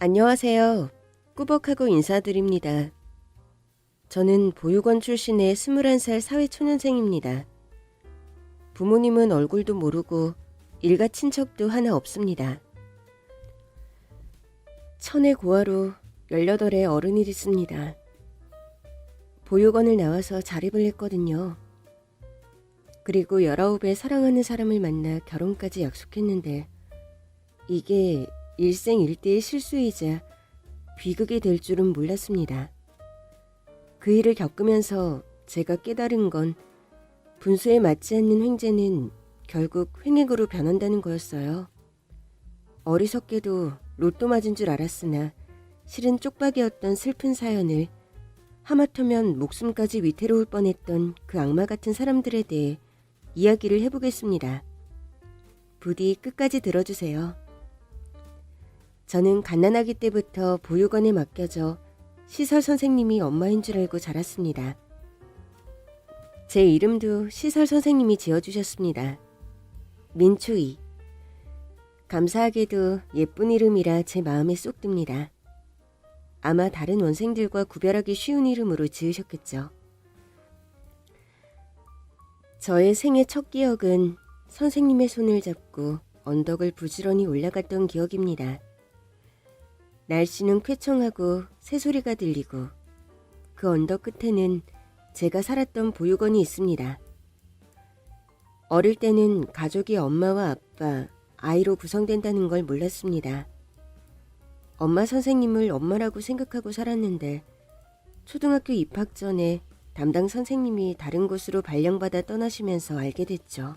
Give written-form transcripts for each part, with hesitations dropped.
안녕하세요. 꾸벅하고 인사드립니다. 저는 보육원 출신의 21살 사회초년생입니다. 부모님은 얼굴도 모르고 일가 친척도 하나 없습니다. 천의 고아로 18에 어른이 됐습니다. 보육원을 나와서 자립을 했거든요. 그리고 19에 사랑하는 사람을 만나 결혼까지 약속했는데 이게 일생일대의 실수이자 비극이 될 줄은 몰랐습니다. 그 일을 겪으면서 제가 깨달은 건 분수에 맞지 않는 횡재는 결국 횡액으로 변한다는 거였어요. 어리석게도 로또 맞은 줄 알았으나 실은 쪽박이었던 슬픈 사연을 하마터면 목숨까지 위태로울 뻔했던 그 악마 같은 사람들에 대해 이야기를 해보겠습니다. 부디 끝까지 들어주세요. 저는 갓난아기 때부터 보육원에 맡겨져 시설 선생님이 엄마인 줄 알고 자랐습니다. 제 이름도 시설 선생님이 지어주셨습니다. 민초이. 감사하게도 예쁜 이름이라 제 마음에 쏙 듭니다. 아마 다른 원생들과 구별하기 쉬운 이름으로 지으셨겠죠. 저의 생애 첫 기억은 선생님의 손을 잡고 언덕을 부지런히 올라갔던 기억입니다. 날씨는 쾌청하고 새소리가 들리고 그 언덕 끝에는 제가 살았던 보육원이 있습니다. 어릴 때는 가족이 엄마와 아빠, 아이로 구성된다는 걸 몰랐습니다. 엄마 선생님을 엄마라고 생각하고 살았는데 초등학교 입학 전에 담당 선생님이 다른 곳으로 발령받아 떠나시면서 알게 됐죠.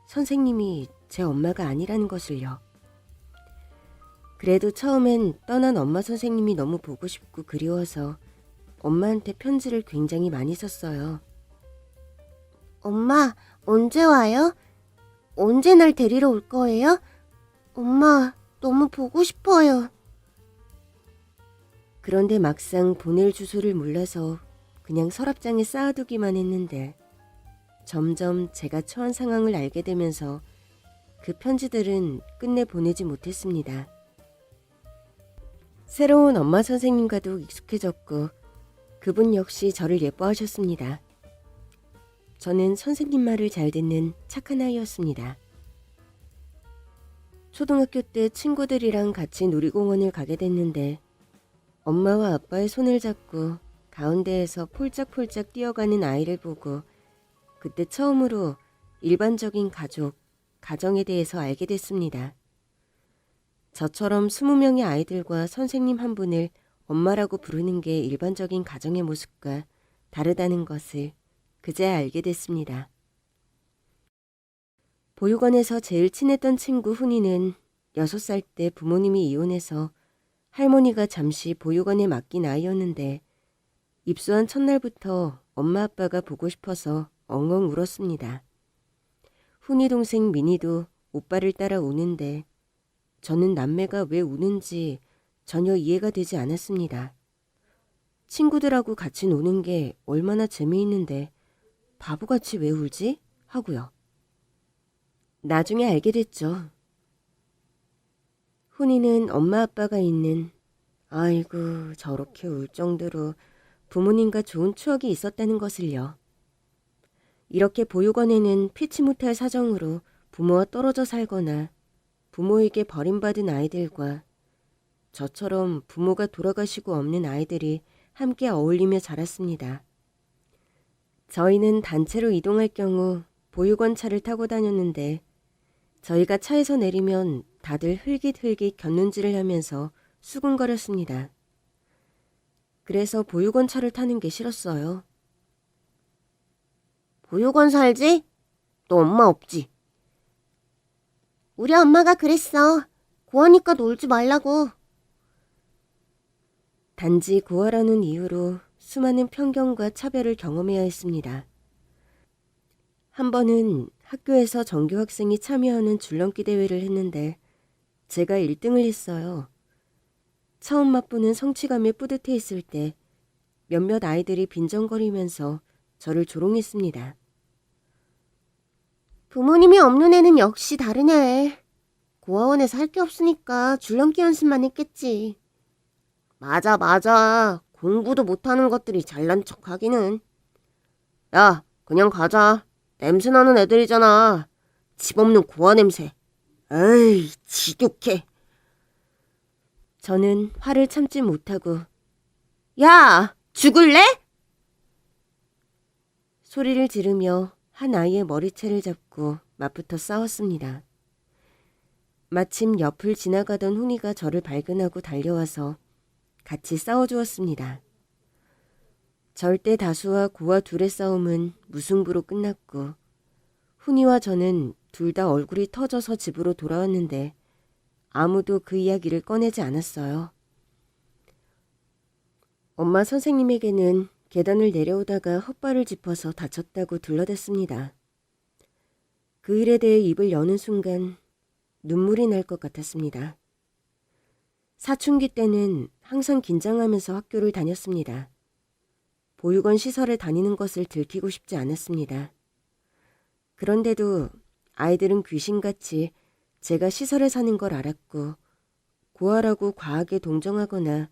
선생님이 제 엄마가 아니라는 것을요. 그래도 처음엔 떠난 엄마 선생님이 너무 보고 싶고 그리워서 엄마한테 편지를 굉장히 많이 썼어요. 엄마, 언제 와요? 언제 날 데리러 올 거예요? 엄마, 너무 보고 싶어요. 그런데 막상 보낼 주소를 몰라서 그냥 서랍장에 쌓아두기만 했는데 점점 제가 처한 상황을 알게 되면서 그 편지들은 끝내 보내지 못했습니다. 새로운 엄마 선생님과도 익숙해졌고 그분 역시 저를 예뻐하셨습니다. 저는 선생님 말을 잘 듣는 착한 아이였습니다. 초등학교 때 친구들이랑 같이 놀이공원을 가게 됐는데 엄마와 아빠의 손을 잡고 가운데에서 폴짝폴짝 뛰어가는 아이를 보고 그때 처음으로 일반적인 가족, 가정에 대해서 알게 됐습니다. 저처럼 20명의 아이들과 선생님 한 분을 엄마라고 부르는 게 일반적인 가정의 모습과 다르다는 것을 그제야 알게 됐습니다. 보육원에서 제일 친했던 친구 훈이는 6살 때 부모님이 이혼해서 할머니가 잠시 보육원에 맡긴 아이였는데 입소한 첫날부터 엄마 아빠가 보고 싶어서 엉엉 울었습니다. 훈이 동생 민이도 오빠를 따라 우는데 저는 남매가 왜 우는지 전혀 이해가 되지 않았습니다. 친구들하고 같이 노는 게 얼마나 재미있는데 바보같이 왜 울지? 하고요. 나중에 알게 됐죠. 훈이는 엄마 아빠가 있는 아이고 저렇게 울 정도로 부모님과 좋은 추억이 있었다는 것을요. 이렇게 보육원에는 피치 못할 사정으로 부모와 떨어져 살거나 부모에게 버림받은 아이들과 저처럼 부모가 돌아가시고 없는 아이들이 함께 어울리며 자랐습니다. 저희는 단체로 이동할 경우 보육원 차를 타고 다녔는데 저희가 차에서 내리면 다들 흘깃흘깃 곁눈질을 하면서 수군거렸습니다. 그래서 보육원 차를 타는 게 싫었어요. 보육원 살지? 너 엄마 없지? 우리 엄마가 그랬어. 고아니까 놀지 말라고. 단지 고아라는 이유로 수많은 편견과 차별을 경험해야 했습니다. 한 번은 학교에서 전교 학생이 참여하는 줄넘기 대회를 했는데 제가 1등을 했어요. 처음 맛보는 성취감에 뿌듯해했을 때 몇몇 아이들이 빈정거리면서 저를 조롱했습니다. 부모님이 없는 애는 역시 다르네. 고아원에서 할 게 없으니까 줄넘기 연습만 했겠지. 맞아. 공부도 못하는 것들이 잘난 척 하기는. 야, 그냥 가자. 냄새 나는 애들이잖아. 집 없는 고아 냄새. 에이, 지독해. 저는 화를 참지 못하고 야, 죽을래? 소리를 지르며 한 아이의 머리채를 잡고 맞붙어 싸웠습니다. 마침 옆을 지나가던 훈이가 저를 발견하고 달려와서 같이 싸워주었습니다. 절대 다수와 고아 둘의 싸움은 무승부로 끝났고 훈이와 저는 둘 다 얼굴이 터져서 집으로 돌아왔는데 아무도 그 이야기를 꺼내지 않았어요. 엄마 선생님에게는 계단을 내려오다가 헛발을 짚어서 다쳤다고 들러댔습니다. 그 일에 대해 입을 여는 순간 눈물이 날 것 같았습니다. 사춘기 때는 항상 긴장하면서 학교를 다녔습니다. 보육원 시설에 다니는 것을 들키고 싶지 않았습니다. 그런데도 아이들은 귀신같이 제가 시설에 사는 걸 알았고 고아라고 과하게 동정하거나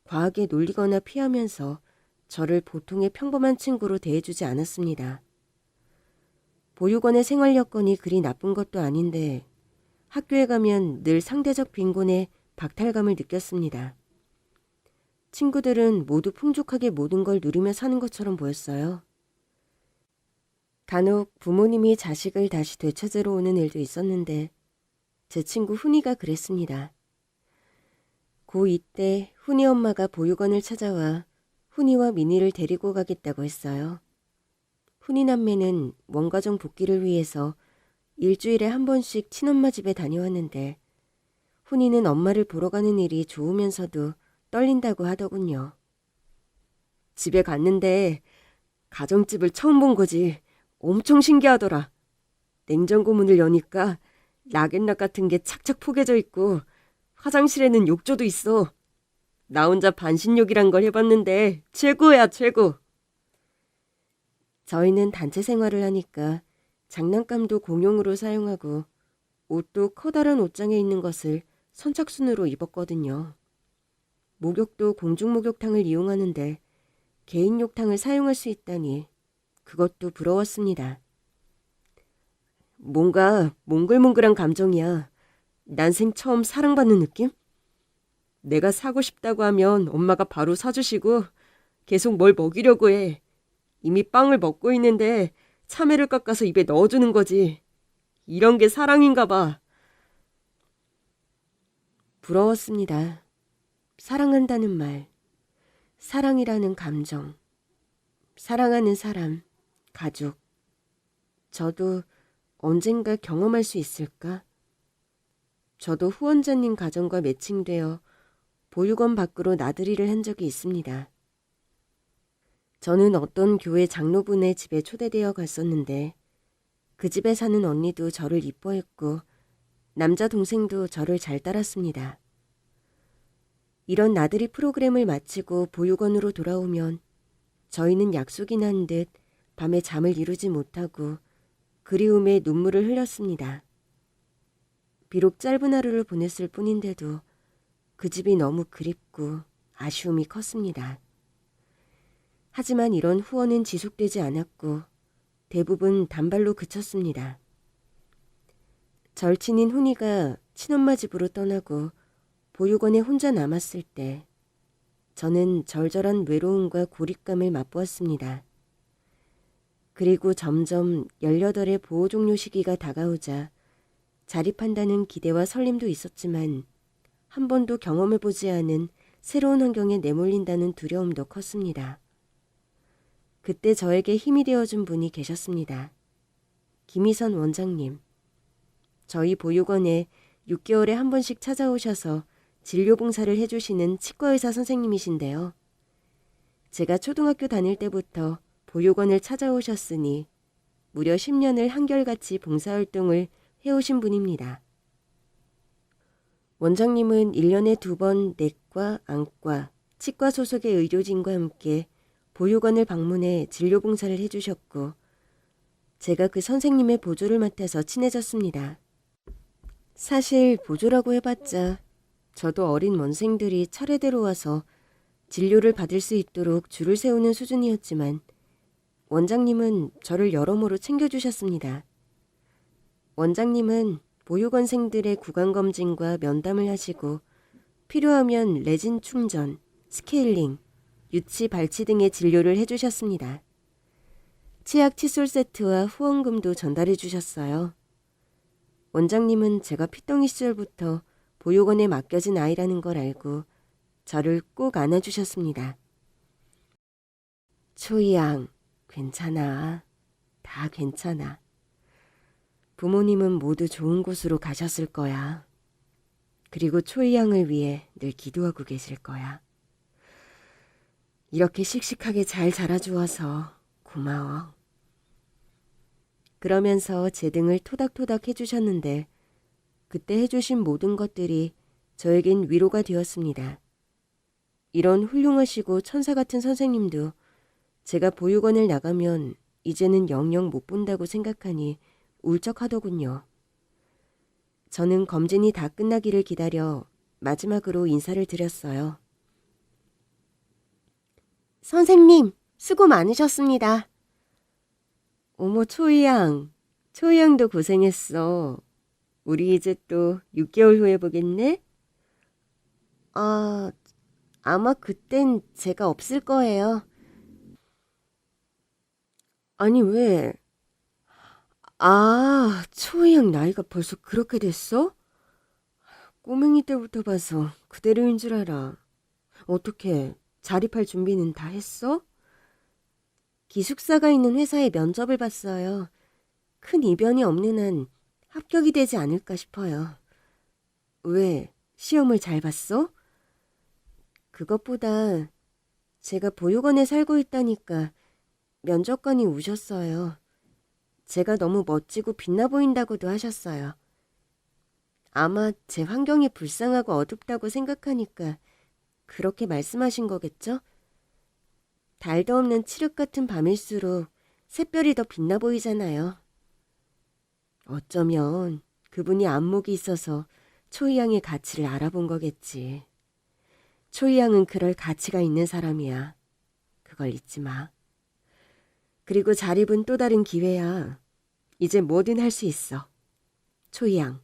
과하게 놀리거나 피하면서 저를 보통의 평범한 친구로 대해주지 않았습니다. 보육원의 생활 여건이 그리 나쁜 것도 아닌데 학교에 가면 늘 상대적 빈곤에 박탈감을 느꼈습니다. 친구들은 모두 풍족하게 모든 걸 누리며 사는 것처럼 보였어요. 간혹 부모님이 자식을 다시 되찾으러 오는 일도 있었는데 제 친구 훈이가 그랬습니다. 고2 때 훈이 엄마가 보육원을 찾아와 훈이와 민희를 데리고 가겠다고 했어요. 훈이 남매는 원가정 복귀를 위해서 일주일에 한 번씩 친엄마 집에 다녀왔는데 훈이는 엄마를 보러 가는 일이 좋으면서도 떨린다고 하더군요. 집에 갔는데 가정집을 처음 본 거지. 엄청 신기하더라. 냉장고 문을 여니까 락앤락 같은 게 착착 포개져 있고 화장실에는 욕조도 있어. 나 혼자 반신욕이란 걸 해봤는데 최고야, 최고. 저희는 단체 생활을 하니까 장난감도 공용으로 사용하고 옷도 커다란 옷장에 있는 것을 선착순으로 입었거든요. 목욕도 공중목욕탕을 이용하는데 개인 욕탕을 사용할 수 있다니 그것도 부러웠습니다. 뭔가 몽글몽글한 감정이야. 난생 처음 사랑받는 느낌? 내가 사고 싶다고 하면 엄마가 바로 사주시고 계속 뭘 먹이려고 해. 이미 빵을 먹고 있는데 참외를 깎아서 입에 넣어주는 거지. 이런 게 사랑인가 봐. 부러웠습니다. 사랑한다는 말, 사랑이라는 감정, 사랑하는 사람, 가족. 저도 언젠가 경험할 수 있을까? 저도 후원자님 가정과 매칭되어 보육원 밖으로 나들이를 한 적이 있습니다. 저는 어떤 교회 장로분의 집에 초대되어 갔었는데 그 집에 사는 언니도 저를 이뻐했고 남자 동생도 저를 잘 따랐습니다. 이런 나들이 프로그램을 마치고 보육원으로 돌아오면 저희는 약속이 난 듯 밤에 잠을 이루지 못하고 그리움에 눈물을 흘렸습니다. 비록 짧은 하루를 보냈을 뿐인데도 그 집이 너무 그립고 아쉬움이 컸습니다. 하지만 이런 후원은 지속되지 않았고 대부분 단발로 그쳤습니다. 절친인 훈이가 친엄마 집으로 떠나고 보육원에 혼자 남았을 때 저는 절절한 외로움과 고립감을 맛보았습니다. 그리고 점점 18의 보호 종료 시기가 다가오자 자립한다는 기대와 설렘도 있었지만 한 번도 경험해보지 않은 새로운 환경에 내몰린다는 두려움도 컸습니다. 그때 저에게 힘이 되어준 분이 계셨습니다. 김희선 원장님. 저희 보육원에 6개월에 한 번씩 찾아오셔서 진료봉사를 해주시는 치과의사 선생님이신데요. 제가 초등학교 다닐 때부터 보육원을 찾아오셨으니 무려 10년을 한결같이 봉사활동을 해오신 분입니다. 원장님은 1년에 2번 내과, 안과, 치과 소속의 의료진과 함께 보육원을 방문해 진료봉사를 해주셨고 제가 그 선생님의 보조를 맡아서 친해졌습니다. 사실 보조라고 해봤자 저도 어린 원생들이 차례대로 와서 진료를 받을 수 있도록 줄을 세우는 수준이었지만 원장님은 저를 여러모로 챙겨주셨습니다. 원장님은 보육원생들의 구강검진과 면담을 하시고 필요하면 레진 충전, 스케일링, 유치 발치 등의 진료를 해주셨습니다. 치약 칫솔 세트와 후원금도 전달해 주셨어요. 원장님은 제가 피덩이 시절부터 보육원에 맡겨진 아이라는 걸 알고 저를 꼭 안아주셨습니다. 초이양, 괜찮아. 다 괜찮아. 부모님은 모두 좋은 곳으로 가셨을 거야. 그리고 초이양을 위해 늘 기도하고 계실 거야. 이렇게 씩씩하게 잘 자라주어서 고마워. 그러면서 제 등을 토닥토닥 해주셨는데 그때 해주신 모든 것들이 저에겐 위로가 되었습니다. 이런 훌륭하시고 천사 같은 선생님도 제가 보육원을 나가면 이제는 영영 못 본다고 생각하니 울적하더군요. 저는 검진이 다 끝나기를 기다려 마지막으로 인사를 드렸어요. 선생님, 수고 많으셨습니다. 어머, 초이양. 초이양도 고생했어. 우리 이제 또 6개월 후에 보겠네? 아마 그땐 제가 없을 거예요. 아니, 왜? 초이양 나이가 벌써 그렇게 됐어? 꼬맹이 때부터 봐서 그대로인 줄 알아. 어떻게 자립할 준비는 다 했어? 기숙사가 있는 회사에 면접을 봤어요. 큰 이변이 없는 한 합격이 되지 않을까 싶어요. 왜? 시험을 잘 봤어? 그것보다 제가 보육원에 살고 있다니까 면접관이 우셨어요. 제가 너무 멋지고 빛나 보인다고도 하셨어요. 아마 제 환경이 불쌍하고 어둡다고 생각하니까 그렇게 말씀하신 거겠죠? 달도 없는 칠흑 같은 밤일수록 샛별이 더 빛나 보이잖아요. 어쩌면 그분이 안목이 있어서 초이양의 가치를 알아본 거겠지. 초이양은 그럴 가치가 있는 사람이야. 그걸 잊지 마. 그리고 자립은 또 다른 기회야. 이제 뭐든 할 수 있어. 초이양,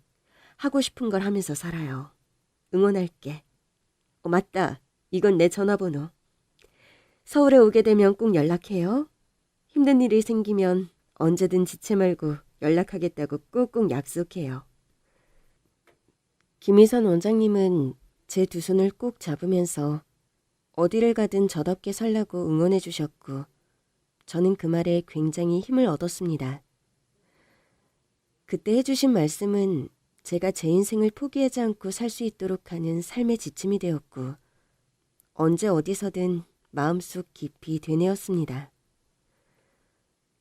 하고 싶은 걸 하면서 살아요. 응원할게. 맞다. 이건 내 전화번호. 서울에 오게 되면 꼭 연락해요. 힘든 일이 생기면 언제든 지체 말고 연락하겠다고 꾹꾹 약속해요. 김희선 원장님은 제 두 손을 꼭 잡으면서 어디를 가든 저답게 살라고 응원해 주셨고 저는 그 말에 굉장히 힘을 얻었습니다. 그때 해주신 말씀은 제가 제 인생을 포기하지 않고 살 수 있도록 하는 삶의 지침이 되었고 언제 어디서든 마음속 깊이 되뇌었습니다.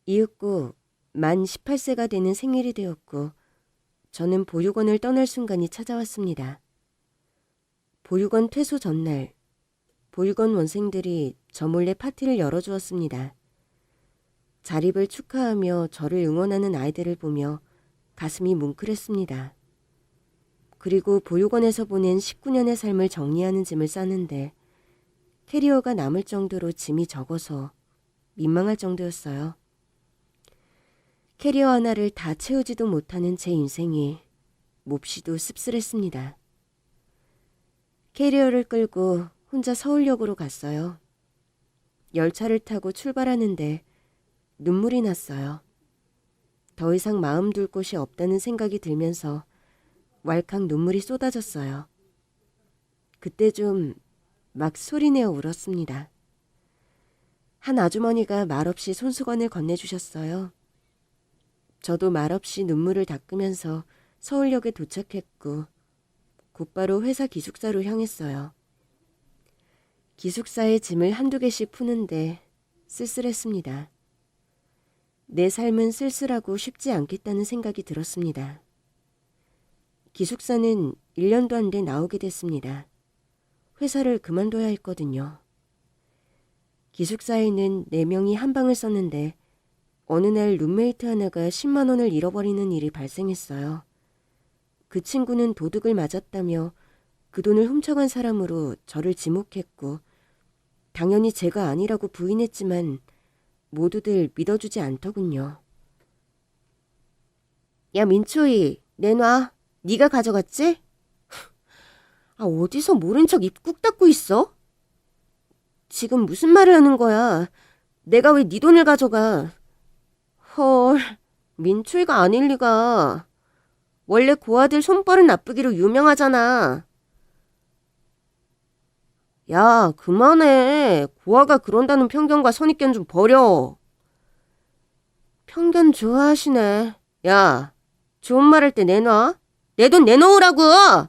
이윽고 만 18세가 되는 생일이 되었고 저는 보육원을 떠날 순간이 찾아왔습니다. 보육원 퇴소 전날 보육원 원생들이 저 몰래 파티를 열어주었습니다. 자립을 축하하며 저를 응원하는 아이들을 보며 가슴이 뭉클했습니다. 그리고 보육원에서 보낸 19년의 삶을 정리하는 짐을 싸는데 캐리어가 남을 정도로 짐이 적어서 민망할 정도였어요. 캐리어 하나를 다 채우지도 못하는 제 인생이 몹시도 씁쓸했습니다. 캐리어를 끌고 혼자 서울역으로 갔어요. 열차를 타고 출발하는데 눈물이 났어요. 더 이상 마음 둘 곳이 없다는 생각이 들면서 왈칵 눈물이 쏟아졌어요. 그때 좀 막 소리내어 울었습니다. 한 아주머니가 말없이 손수건을 건네주셨어요. 저도 말없이 눈물을 닦으면서 서울역에 도착했고 곧바로 회사 기숙사로 향했어요. 기숙사의 짐을 한두 개씩 푸는데 쓸쓸했습니다. 내 삶은 쓸쓸하고 쉽지 않겠다는 생각이 들었습니다. 기숙사는 1년도 안 돼 나오게 됐습니다. 회사를 그만둬야 했거든요. 기숙사에는 4명이 한 방을 썼는데 어느 날 룸메이트 하나가 10만 원을 잃어버리는 일이 발생했어요. 그 친구는 도둑을 맞았다며 그 돈을 훔쳐간 사람으로 저를 지목했고 당연히 제가 아니라고 부인했지만 모두들 믿어주지 않더군요. 야, 민초이, 내놔. 네가 가져갔지? 아, 어디서 모른 척 입 꾹 닫고 있어? 지금 무슨 말을 하는 거야? 내가 왜 네 돈을 가져가? 헐, 민초이가 아닐 리가. 원래 고아들 손버릇 나쁘기로 유명하잖아. 야, 그만해. 고아가 그런다는 편견과 선입견 좀 버려. 편견 좋아하시네. 야, 좋은 말 할 때 내놔. 내 돈 내놓으라고!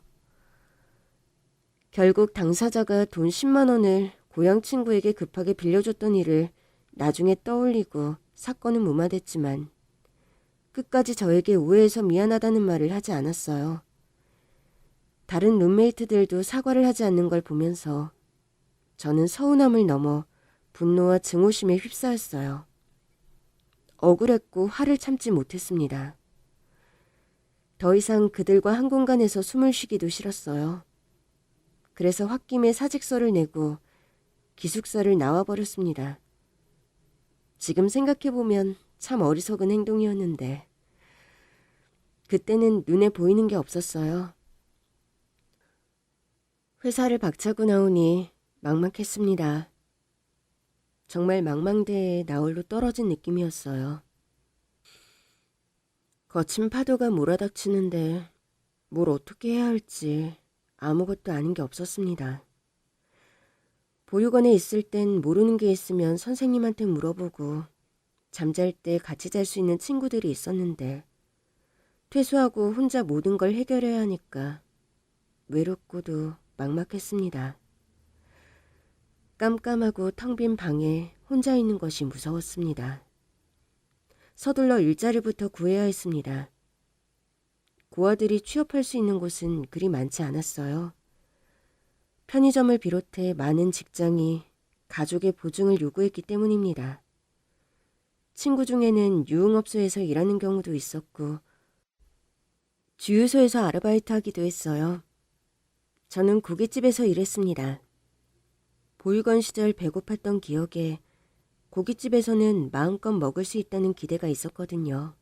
결국 당사자가 돈 10만 원을 고향 친구에게 급하게 빌려줬던 일을 나중에 떠올리고 사건은 무마됐지만 끝까지 저에게 오해해서 미안하다는 말을 하지 않았어요. 다른 룸메이트들도 사과를 하지 않는 걸 보면서 저는 서운함을 넘어 분노와 증오심에 휩싸였어요. 억울했고 화를 참지 못했습니다. 더 이상 그들과 한 공간에서 숨을 쉬기도 싫었어요. 그래서 홧김에 사직서를 내고 기숙사를 나와버렸습니다. 지금 생각해보면 참 어리석은 행동이었는데 그때는 눈에 보이는 게 없었어요. 회사를 박차고 나오니 막막했습니다. 정말 망망대해에 나홀로 떨어진 느낌이었어요. 거친 파도가 몰아닥치는데 뭘 어떻게 해야 할지 아무것도 아는 게 없었습니다. 보육원에 있을 땐 모르는 게 있으면 선생님한테 물어보고 잠잘 때 같이 잘 수 있는 친구들이 있었는데 퇴소하고 혼자 모든 걸 해결해야 하니까 외롭고도 막막했습니다. 깜깜하고 텅 빈 방에 혼자 있는 것이 무서웠습니다. 서둘러 일자리부터 구해야 했습니다. 고아들이 취업할 수 있는 곳은 그리 많지 않았어요. 편의점을 비롯해 많은 직장이 가족의 보증을 요구했기 때문입니다. 친구 중에는 유흥업소에서 일하는 경우도 있었고 주유소에서 아르바이트하기도 했어요. 저는 고깃집에서 일했습니다. 보육원 시절 배고팠던 기억에 고깃집에서는 마음껏 먹을 수 있다는 기대가 있었거든요.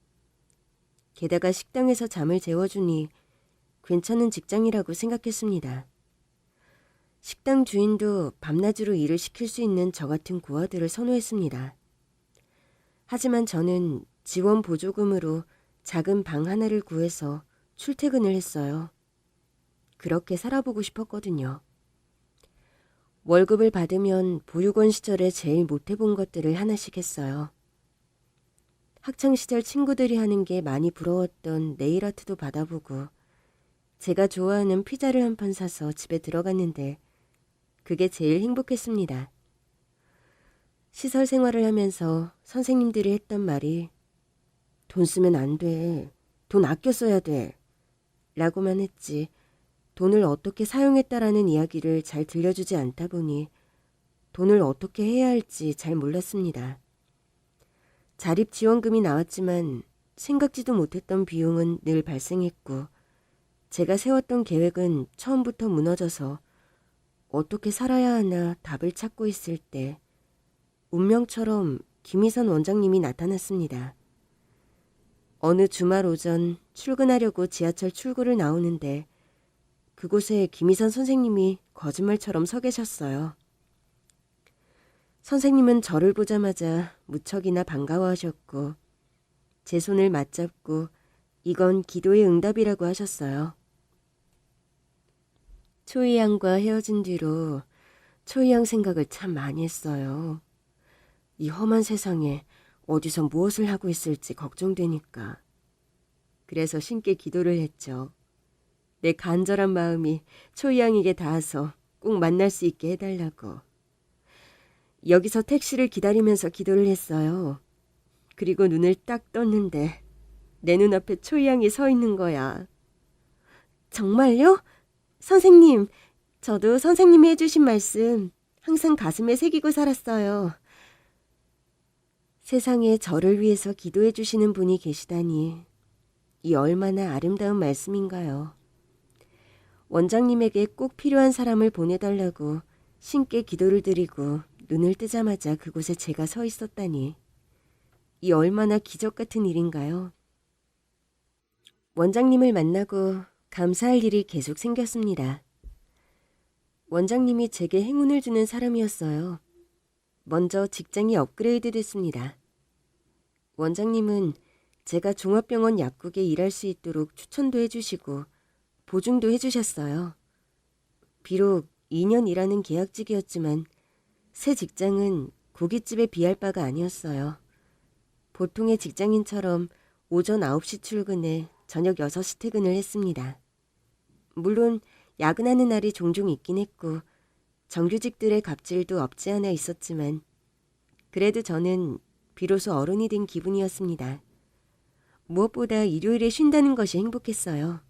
게다가 식당에서 잠을 재워주니 괜찮은 직장이라고 생각했습니다. 식당 주인도 밤낮으로 일을 시킬 수 있는 저 같은 고아들을 선호했습니다. 하지만 저는 지원 보조금으로 작은 방 하나를 구해서 출퇴근을 했어요. 그렇게 살아보고 싶었거든요. 월급을 받으면 보육원 시절에 제일 못해본 것들을 하나씩 했어요. 학창시절 친구들이 하는 게 많이 부러웠던 네일아트도 받아보고 제가 좋아하는 피자를 한 판 사서 집에 들어갔는데 그게 제일 행복했습니다. 시설 생활을 하면서 선생님들이 했던 말이 돈 쓰면 안 돼. 돈 아껴 써야 돼. 라고만 했지 돈을 어떻게 사용했다라는 이야기를 잘 들려주지 않다 보니 돈을 어떻게 해야 할지 잘 몰랐습니다. 자립지원금이 나왔지만 생각지도 못했던 비용은 늘 발생했고 제가 세웠던 계획은 처음부터 무너져서 어떻게 살아야 하나 답을 찾고 있을 때 운명처럼 김희선 원장님이 나타났습니다. 어느 주말 오전 출근하려고 지하철 출구를 나오는데 그곳에 김희선 선생님이 거짓말처럼 서 계셨어요. 선생님은 저를 보자마자 무척이나 반가워하셨고 제 손을 맞잡고 이건 기도의 응답이라고 하셨어요. 초이 양과 헤어진 뒤로 초이 양 생각을 참 많이 했어요. 이 험한 세상에 어디서 무엇을 하고 있을지 걱정되니까. 그래서 신께 기도를 했죠. 내 간절한 마음이 초이 양에게 닿아서 꼭 만날 수 있게 해달라고. 여기서 택시를 기다리면서 기도를 했어요. 그리고 눈을 딱 떴는데 내 눈앞에 초이 양이 서 있는 거야. 정말요? 선생님, 저도 선생님이 해주신 말씀 항상 가슴에 새기고 살았어요. 세상에 저를 위해서 기도해 주시는 분이 계시다니 이 얼마나 아름다운 말씀인가요. 원장님에게 꼭 필요한 사람을 보내달라고 신께 기도를 드리고 눈을 뜨자마자 그곳에 제가 서 있었다니. 이 얼마나 기적 같은 일인가요. 원장님을 만나고 감사할 일이 계속 생겼습니다. 원장님이 제게 행운을 주는 사람이었어요. 먼저 직장이 업그레이드 됐습니다. 원장님은 제가 종합병원 약국에 일할 수 있도록 추천도 해주시고 보증도 해주셨어요. 비록 2년 일하는 계약직이었지만 새 직장은 고깃집에 비할 바가 아니었어요. 보통의 직장인처럼 오전 9시 출근에 저녁 6시 퇴근을 했습니다. 물론 야근하는 날이 종종 있긴 했고 정규직들의 갑질도 없지 않아 있었지만 그래도 저는 비로소 어른이 된 기분이었습니다. 무엇보다 일요일에 쉰다는 것이 행복했어요.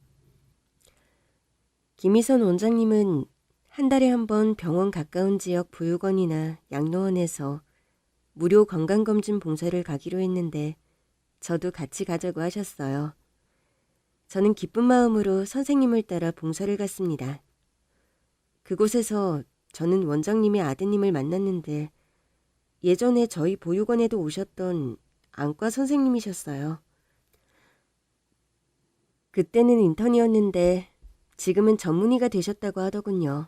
김희선 원장님은 한 달에 한 번 병원 가까운 지역 보육원이나 양로원에서 무료 건강검진 봉사를 가기로 했는데 저도 같이 가자고 하셨어요. 저는 기쁜 마음으로 선생님을 따라 봉사를 갔습니다. 그곳에서 저는 원장님의 아드님을 만났는데 예전에 저희 보육원에도 오셨던 안과 선생님이셨어요. 그때는 인턴이었는데 지금은 전문의가 되셨다고 하더군요.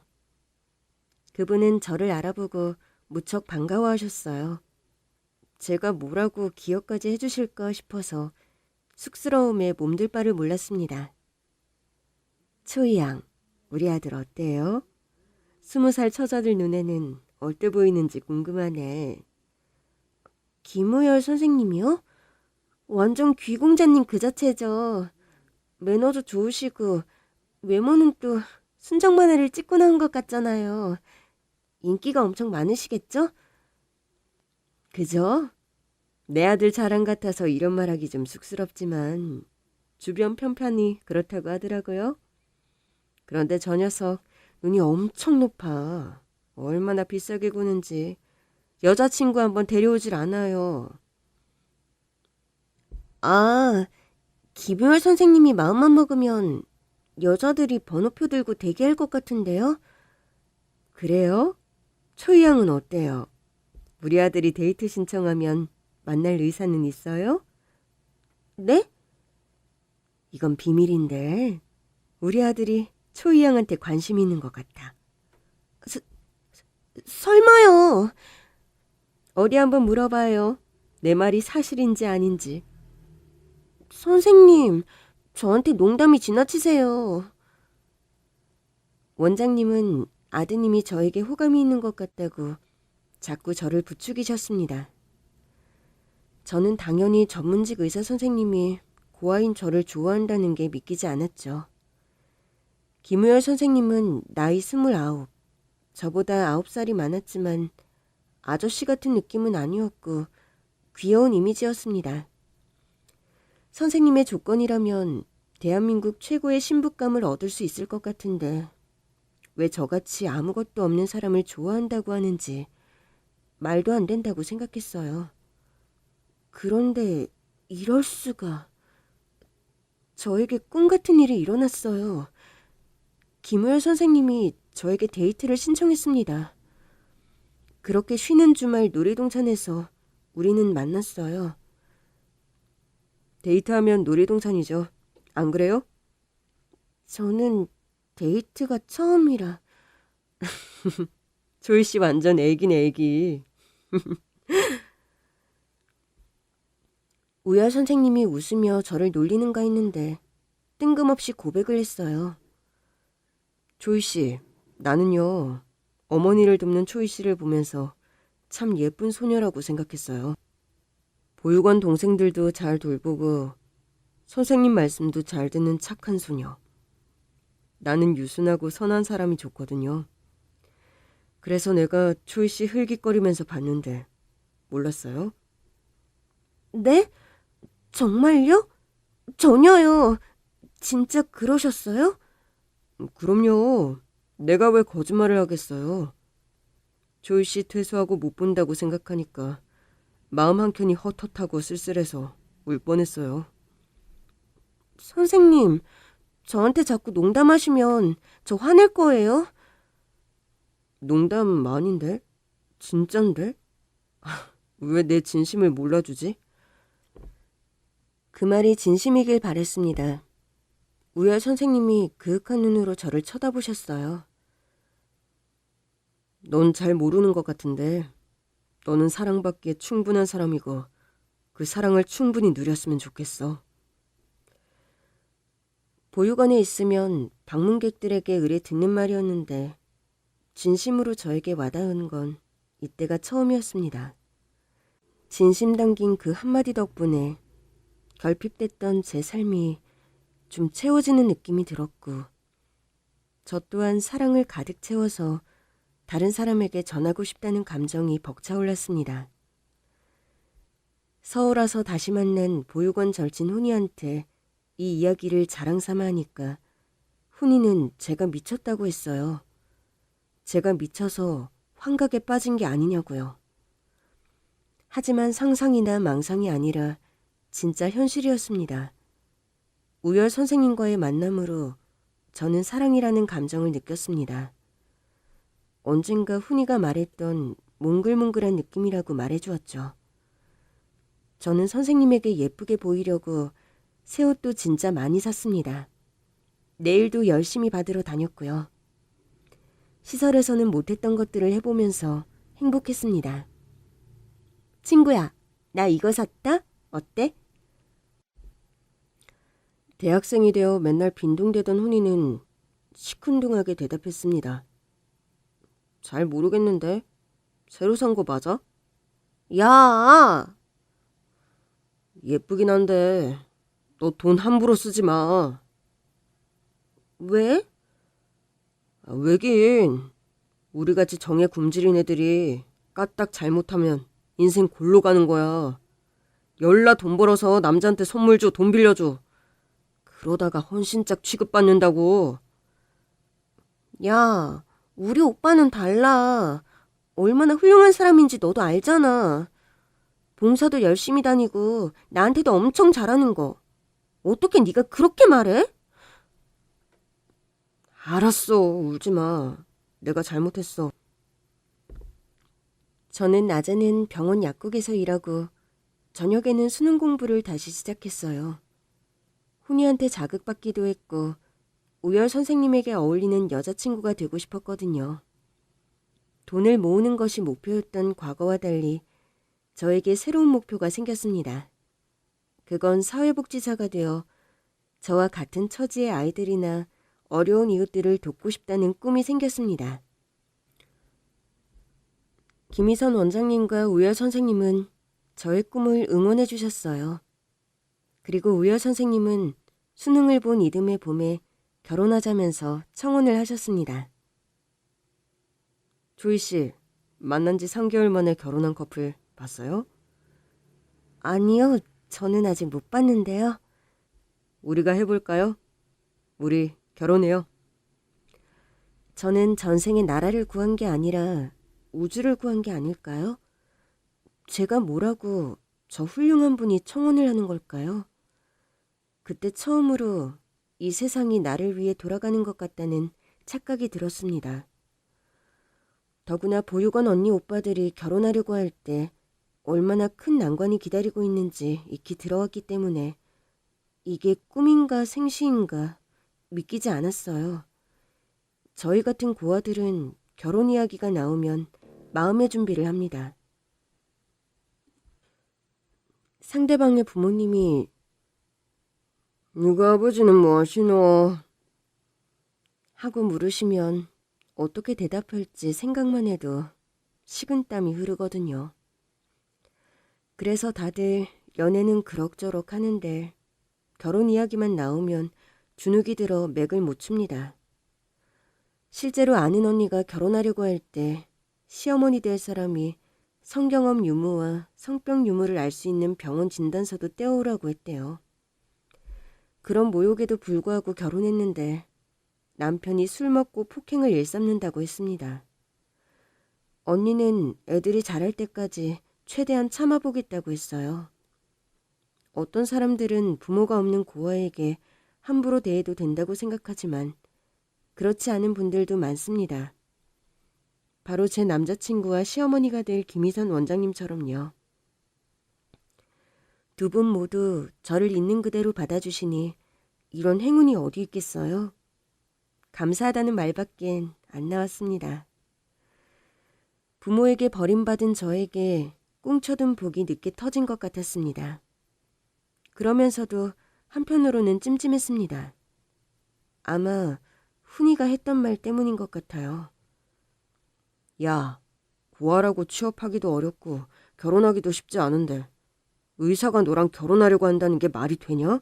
그분은 저를 알아보고 무척 반가워하셨어요. 제가 뭐라고 기억까지 해주실까 싶어서 쑥스러움에 몸둘 바를 몰랐습니다. 초이 양, 우리 아들 어때요? 20살 처자들 눈에는 어때 보이는지 궁금하네. 김우열 선생님이요? 완전 귀공자님 그 자체죠. 매너도 좋으시고 외모는 또 순정만화를 찍고 나온 것 같잖아요. 인기가 엄청 많으시겠죠? 그죠? 내 아들 자랑 같아서 이런 말하기 좀 쑥스럽지만 주변 편판이 그렇다고 하더라고요. 그런데 저 녀석 눈이 엄청 높아. 얼마나 비싸게 구는지 여자친구 한번 데려오질 않아요. 아, 김효열 선생님이 마음만 먹으면 여자들이 번호표 들고 대기할 것 같은데요? 그래요? 초이 양은 어때요? 우리 아들이 데이트 신청하면 만날 의사는 있어요? 네? 이건 비밀인데 우리 아들이 초이 양한테 관심이 있는 것 같아. 설마요. 어디 한번 물어봐요. 내 말이 사실인지 아닌지. 선생님, 저한테 농담이 지나치세요. 원장님은 아드님이 저에게 호감이 있는 것 같다고 자꾸 저를 부추기셨습니다. 저는 당연히 전문직 의사 선생님이 고아인 저를 좋아한다는 게 믿기지 않았죠. 김우열 선생님은 나이 29, 저보다 9살이 많았지만 아저씨 같은 느낌은 아니었고 귀여운 이미지였습니다. 선생님의 조건이라면 대한민국 최고의 신부감을 얻을 수 있을 것 같은데 왜 저같이 아무것도 없는 사람을 좋아한다고 하는지 말도 안 된다고 생각했어요. 그런데 이럴 수가. 저에게 꿈 같은 일이 일어났어요. 김우열 선생님이 저에게 데이트를 신청했습니다. 그렇게 쉬는 주말 놀이동산에서 우리는 만났어요. 데이트하면 놀이동산이죠. 안 그래요? 저는 데이트가 처음이라. 조이 씨 완전 애기네, 애기. 우열 선생님이 웃으며 저를 놀리는가 했는데 뜬금없이 고백을 했어요. 조이 씨, 나는요, 어머니를 돕는 초이 씨를 보면서 참 예쁜 소녀라고 생각했어요. 보육원 동생들도 잘 돌보고 선생님 말씀도 잘 듣는 착한 소녀. 나는 유순하고 선한 사람이 좋거든요. 그래서 내가 초이 씨 흘깃거리면서 봤는데 몰랐어요? 네? 정말요? 전혀요. 진짜 그러셨어요? 그럼요. 내가 왜 거짓말을 하겠어요. 조이 씨 퇴소하고 못 본다고 생각하니까 마음 한켠이 헛헛하고 쓸쓸해서 울 뻔했어요. 선생님, 저한테 자꾸 농담하시면 저 화낼 거예요? 농담 아닌데? 진짠데? 왜 내 진심을 몰라주지? 그 말이 진심이길 바랬습니다. 우열 선생님이 그윽한 눈으로 저를 쳐다보셨어요. 넌 잘 모르는 것 같은데 너는 사랑받기에 충분한 사람이고 그 사랑을 충분히 누렸으면 좋겠어. 보육원에 있으면 방문객들에게 의뢰 듣는 말이었는데 진심으로 저에게 와닿은 건 이때가 처음이었습니다. 진심 담긴 그 한마디 덕분에 결핍됐던 제 삶이 좀 채워지는 느낌이 들었고 저 또한 사랑을 가득 채워서 다른 사람에게 전하고 싶다는 감정이 벅차올랐습니다. 서울 와서 다시 만난 보육원 절친 훈이한테 이 이야기를 자랑삼아 하니까 훈이는 제가 미쳤다고 했어요. 제가 미쳐서 환각에 빠진 게 아니냐고요. 하지만 상상이나 망상이 아니라 진짜 현실이었습니다. 우열 선생님과의 만남으로 저는 사랑이라는 감정을 느꼈습니다. 언젠가 훈이가 말했던 몽글몽글한 느낌이라고 말해주었죠. 저는 선생님에게 예쁘게 보이려고 새 옷도 진짜 많이 샀습니다. 내일도 열심히 받으러 다녔고요. 시설에서는 못했던 것들을 해보면서 행복했습니다. 친구야, 나 이거 샀다? 어때? 대학생이 되어 맨날 빈둥대던 훈이는 시큰둥하게 대답했습니다. 잘 모르겠는데 새로 산 거 맞아? 야! 예쁘긴 한데 너 돈 함부로 쓰지 마. 왜? 왜긴 우리같이 정에 굶주린 애들이 까딱 잘못하면 인생 골로 가는 거야. 열나 돈 벌어서 남자한테 선물 줘, 돈 빌려줘. 그러다가 헌신짝 취급받는다고. 야, 우리 오빠는 달라. 얼마나 훌륭한 사람인지 너도 알잖아. 봉사도 열심히 다니고 나한테도 엄청 잘하는 거. 어떻게 네가 그렇게 말해? 알았어, 울지 마. 내가 잘못했어. 저는 낮에는 병원 약국에서 일하고 저녁에는 수능 공부를 다시 시작했어요. 훈이한테 자극받기도 했고 우열 선생님에게 어울리는 여자친구가 되고 싶었거든요. 돈을 모으는 것이 목표였던 과거와 달리 저에게 새로운 목표가 생겼습니다. 그건 사회복지사가 되어 저와 같은 처지의 아이들이나 어려운 이웃들을 돕고 싶다는 꿈이 생겼습니다. 김희선 원장님과 우열 선생님은 저의 꿈을 응원해 주셨어요. 그리고 우열 선생님은 수능을 본 이듬해 봄에 결혼하자면서 청혼을 하셨습니다. 조이 씨, 만난 지 3개월 만에 결혼한 커플 봤어요? 아니요, 저는 아직 못 봤는데요. 우리가 해볼까요? 우리 결혼해요. 저는 전생에 나라를 구한 게 아니라 우주를 구한 게 아닐까요? 제가 뭐라고 저 훌륭한 분이 청혼을 하는 걸까요? 그때 처음으로 이 세상이 나를 위해 돌아가는 것 같다는 착각이 들었습니다. 더구나 보육원 언니 오빠들이 결혼하려고 할 때 얼마나 큰 난관이 기다리고 있는지 익히 들어왔기 때문에 이게 꿈인가 생시인가 믿기지 않았어요. 저희 같은 고아들은 결혼 이야기가 나오면 마음의 준비를 합니다. 상대방의 부모님이 누가 아버지는 뭐 하시노? 하고 물으시면 어떻게 대답할지 생각만 해도 식은땀이 흐르거든요. 그래서 다들 연애는 그럭저럭 하는데 결혼 이야기만 나오면 주눅이 들어 맥을 못 춥니다. 실제로 아는 언니가 결혼하려고 할 때 시어머니 될 사람이 성경험 유무와 성병 유무를 알 수 있는 병원 진단서도 떼어오라고 했대요. 그런 모욕에도 불구하고 결혼했는데 남편이 술 먹고 폭행을 일삼는다고 했습니다. 언니는 애들이 자랄 때까지 최대한 참아보겠다고 했어요. 어떤 사람들은 부모가 없는 고아에게 함부로 대해도 된다고 생각하지만 그렇지 않은 분들도 많습니다. 바로 제 남자친구와 시어머니가 될 김희선 원장님처럼요. 두 분 모두 저를 있는 그대로 받아주시니 이런 행운이 어디 있겠어요? 감사하다는 말밖엔 안 나왔습니다. 부모에게 버림받은 저에게 꽁쳐둔 복이 늦게 터진 것 같았습니다. 그러면서도 한편으로는 찜찜했습니다. 아마 훈이가 했던 말 때문인 것 같아요. 야, 구하라고 취업하기도 어렵고 결혼하기도 쉽지 않은데 의사가 너랑 결혼하려고 한다는 게 말이 되냐?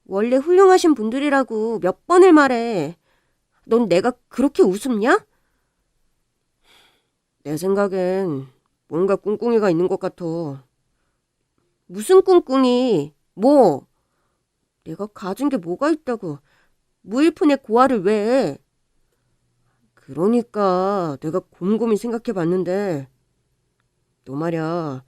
원래 훌륭하신 분들이라고 몇 번을 말해. 넌 내가 그렇게 우습냐? 내 생각엔 뭔가 꿍꿍이가 있는 것 같아. 무슨 꿍꿍이? 뭐? 내가 가진 게 뭐가 있다고 무일푼의 고아를 왜 해? 그러니까 내가 곰곰이 생각해봤는데 너 말야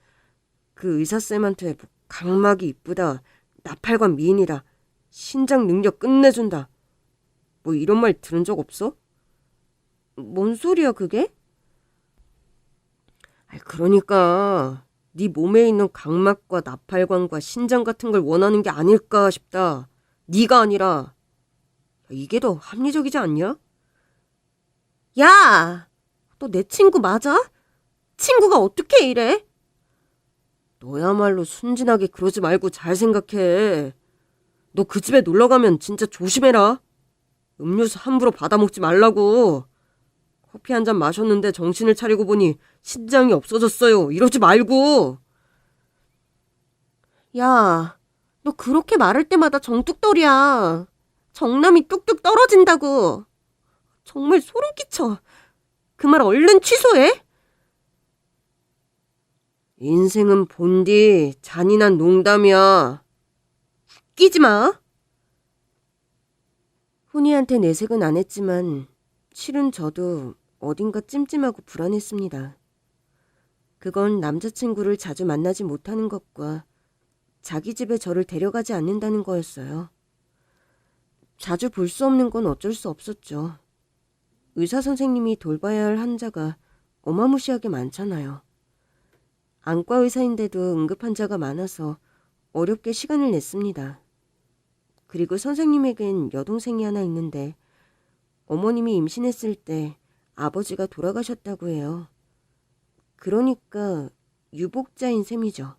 그 의사쌤한테 뭐 각막이 이쁘다, 나팔관 미인이다, 신장 능력 끝내준다 뭐 이런 말 들은 적 없어? 뭔 소리야 그게? 그러니까 네 몸에 있는 각막과 나팔관과 신장 같은 걸 원하는 게 아닐까 싶다. 네가 아니라. 이게 더 합리적이지 않냐? 야! 너 내 친구 맞아? 친구가 어떻게 이래? 너야말로 순진하게 그러지 말고 잘 생각해. 너 그 집에 놀러 가면 진짜 조심해라. 음료수 함부로 받아먹지 말라고. 커피 한 잔 마셨는데 정신을 차리고 보니 신장이 없어졌어요. 이러지 말고. 야, 너 그렇게 말할 때마다 정뚝떨이야. 정남이 뚝뚝 떨어진다고. 정말 소름 끼쳐. 그 말 얼른 취소해. 인생은 본디 잔인한 농담이야. 웃기지 마. 훈이한테 내색은 안 했지만 실은 저도 어딘가 찜찜하고 불안했습니다. 그건 남자친구를 자주 만나지 못하는 것과 자기 집에 저를 데려가지 않는다는 거였어요. 자주 볼 수 없는 건 어쩔 수 없었죠. 의사 선생님이 돌봐야 할 환자가 어마무시하게 많잖아요. 안과 의사인데도 응급 환자가 많아서 어렵게 시간을 냈습니다. 그리고 선생님에겐 여동생이 하나 있는데 어머님이 임신했을 때 아버지가 돌아가셨다고 해요. 그러니까 유복자인 셈이죠.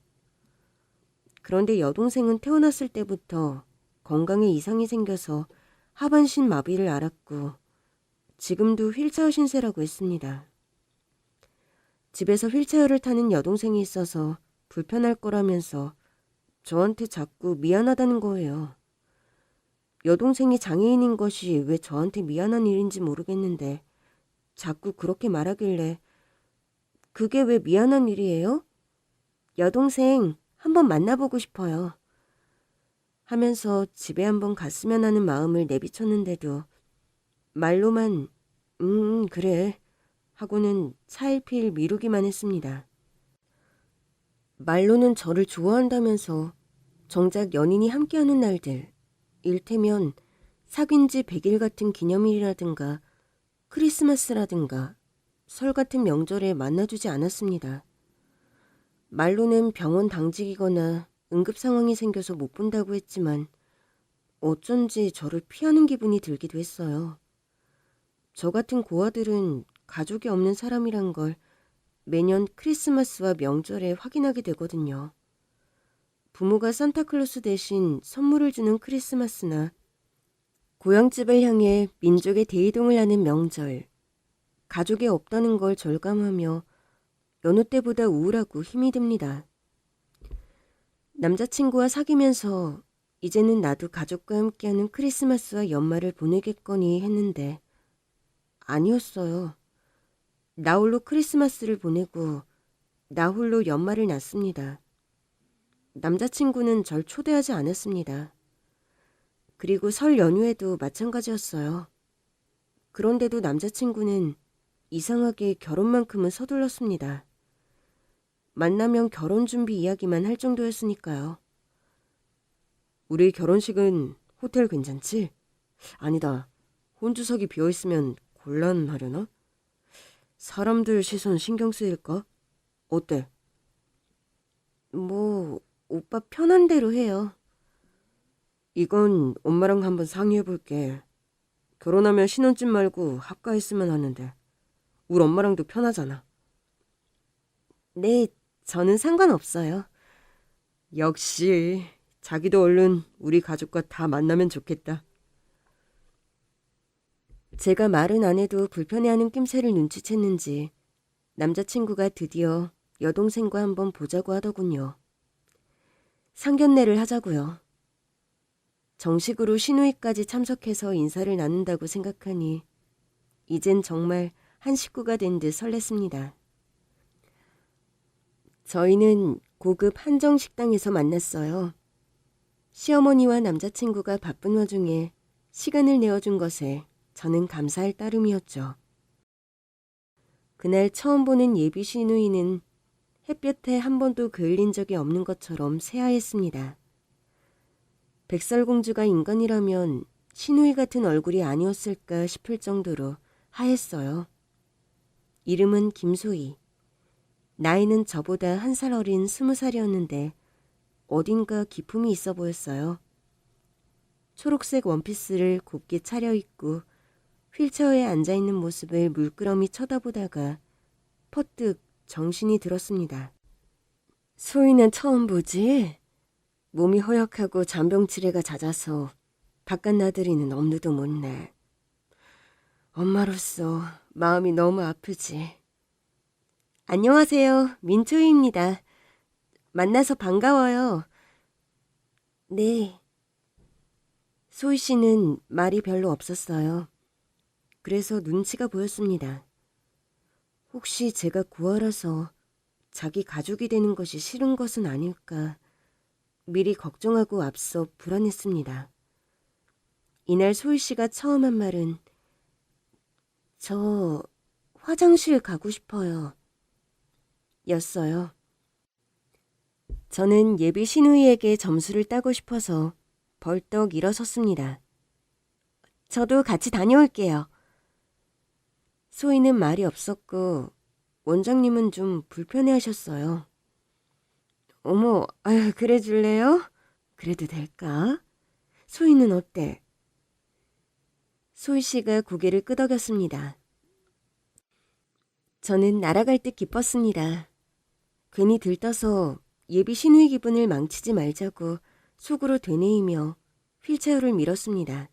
그런데 여동생은 태어났을 때부터 건강에 이상이 생겨서 하반신 마비를 앓았고 지금도 휠체어 신세라고 했습니다. 집에서 휠체어를 타는 여동생이 있어서 불편할 거라면서 저한테 자꾸 미안하다는 거예요. 여동생이 장애인인 것이 왜 저한테 미안한 일인지 모르겠는데 자꾸 그렇게 말하길래 그게 왜 미안한 일이에요? 여동생 한번 만나보고 싶어요. 하면서 집에 한번 갔으면 하는 마음을 내비쳤는데도 말로만 그래 하고는 차일피일 미루기만 했습니다. 말로는 저를 좋아한다면서 정작 연인이 함께하는 날들, 일테면 사귄 지 100일 같은 기념일이라든가 크리스마스라든가 설 같은 명절에 만나주지 않았습니다. 말로는 병원 당직이거나 응급 상황이 생겨서 못 본다고 했지만 어쩐지 저를 피하는 기분이 들기도 했어요. 저 같은 고아들은 가족이 없는 사람이란 걸 매년 크리스마스와 명절에 확인하게 되거든요. 부모가 산타클로스 대신 선물을 주는 크리스마스나 고향집을 향해 민족의 대이동을 하는 명절, 가족이 없다는 걸 절감하며 여느 때보다 우울하고 힘이 듭니다. 남자친구와 사귀면서 이제는 나도 가족과 함께하는 크리스마스와 연말을 보내겠거니 했는데 아니었어요. 나 홀로 크리스마스를 보내고 나 홀로 연말을 났습니다. 남자친구는 절 초대하지 않았습니다. 그리고 설 연휴에도 마찬가지였어요. 그런데도 남자친구는 이상하게 결혼만큼은 서둘렀습니다. 만나면 결혼 준비 이야기만 할 정도였으니까요. 우리 결혼식은 호텔 괜찮지? 아니다. 혼주석이 비어있으면 곤란하려나? 사람들 시선 신경 쓰일까? 어때? 뭐 오빠 편한 대로 해요. 이건 엄마랑 한번 상의해볼게. 결혼하면 신혼집 말고 합가했으면 하는데 우리 엄마랑도 편하잖아. 네, 저는 상관없어요. 역시 자기도 얼른 우리 가족과 다 만나면 좋겠다. 제가 말은 안 해도 불편해하는 낌새를 눈치챘는지 남자친구가 드디어 여동생과 한번 보자고 하더군요. 상견례를 하자고요. 정식으로 시누이까지 참석해서 인사를 나눈다고 생각하니 이젠 정말 한 식구가 된 듯 설렜습니다. 저희는 고급 한정 식당에서 만났어요. 시어머니와 남자친구가 바쁜 와중에 시간을 내어준 것에 저는 감사할 따름이었죠. 그날 처음 보는 예비 시누이는 햇볕에 한 번도 그을린 적이 없는 것처럼 새하였습니다. 백설공주가 인간이라면 시누이 같은 얼굴이 아니었을까 싶을 정도로 하였어요. 이름은 김소희. 나이는 저보다 1살 어린 20살이었는데 어딘가 기품이 있어 보였어요. 초록색 원피스를 곱게 차려입고 휠체어에 앉아있는 모습을 물끄러미 쳐다보다가 퍼뜩 정신이 들었습니다. 소희는 처음 보지? 몸이 허약하고 잔병치레가 잦아서 바깥 나들이는 엄두도 못 내. 엄마로서 마음이 너무 아프지. 안녕하세요. 민초희입니다. 만나서 반가워요. 네. 소희 씨는 말이 별로 없었어요. 그래서 눈치가 보였습니다. 혹시 제가 구하라서 자기 가족이 되는 것이 싫은 것은 아닐까 미리 걱정하고 앞서 불안했습니다. 이날 소희 씨가 처음 한 말은 저 화장실 가고 싶어요. 였어요. 저는 예비 시누이에게 점수를 따고 싶어서 벌떡 일어섰습니다. 저도 같이 다녀올게요. 소희는 말이 없었고 원장님은 좀 불편해하셨어요. 어머, 아유, 그래 줄래요? 그래도 될까? 소희는 어때? 소희 씨가 고개를 끄덕였습니다. 저는 날아갈 듯 기뻤습니다. 괜히 들떠서 예비 시누이 기분을 망치지 말자고 속으로 되뇌이며 휠체어를 밀었습니다.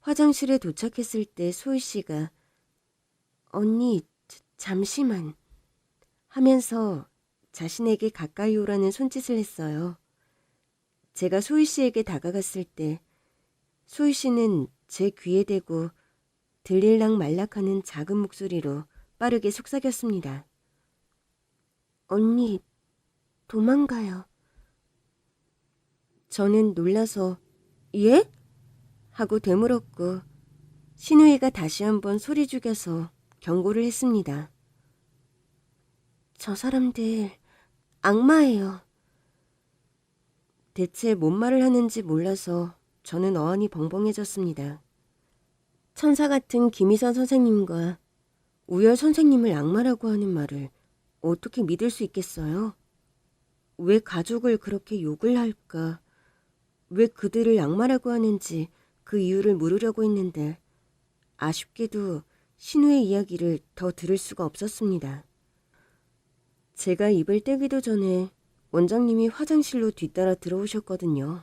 화장실에 도착했을 때 소희 씨가 언니, 잠시만 하면서 자신에게 가까이 오라는 손짓을 했어요. 제가 소희 씨에게 다가갔을 때 소희 씨는 제 귀에 대고 들릴락 말락하는 작은 목소리로 빠르게 속삭였습니다. 언니, 도망가요. 저는 놀라서 예? 하고 되물었고 시누이가 다시 한번 소리 죽여서 경고를 했습니다. 저 사람들 악마예요. 대체 뭔 말을 하는지 몰라서 저는 어안이 벙벙해졌습니다. 천사 같은 김희선 선생님과 우열 선생님을 악마라고 하는 말을 어떻게 믿을 수 있겠어요? 왜 가족을 그렇게 욕을 할까? 왜 그들을 악마라고 하는지 그 이유를 물으려고 했는데 아쉽게도 신우의 이야기를 더 들을 수가 없었습니다. 제가 입을 떼기도 전에 원장님이 화장실로 뒤따라 들어오셨거든요.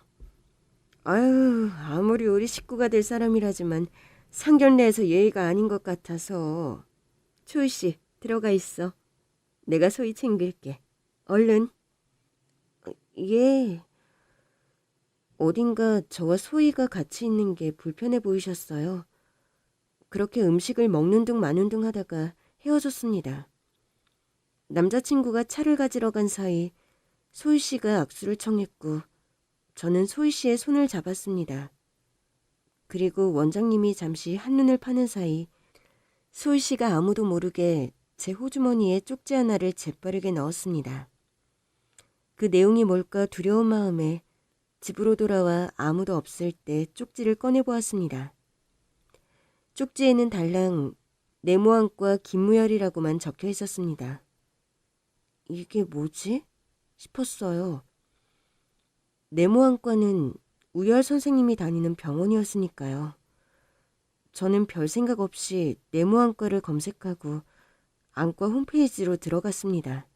아유, 아무리 우리 식구가 될 사람이라지만 상견례에서 예의가 아닌 것 같아서. 초희 씨, 들어가 있어. 내가 소희 챙길게. 얼른. 예. 어딘가 저와 소희가 같이 있는 게 불편해 보이셨어요. 그렇게 음식을 먹는 둥 마는 둥 하다가 헤어졌습니다. 남자친구가 차를 가지러 간 사이 소희 씨가 악수를 청했고 저는 소희 씨의 손을 잡았습니다. 그리고 원장님이 잠시 한눈을 파는 사이 소희 씨가 아무도 모르게 제 호주머니에 쪽지 하나를 재빠르게 넣었습니다. 그 내용이 뭘까 두려운 마음에 집으로 돌아와 아무도 없을 때 쪽지를 꺼내보았습니다. 쪽지에는 달랑 네모안과 김무열이라고만 적혀 있었습니다. 이게 뭐지? 싶었어요. 네모안과는 우열 선생님이 다니는 병원이었으니까요. 저는 별 생각 없이 네모안과를 검색하고 안과 홈페이지로 들어갔습니다.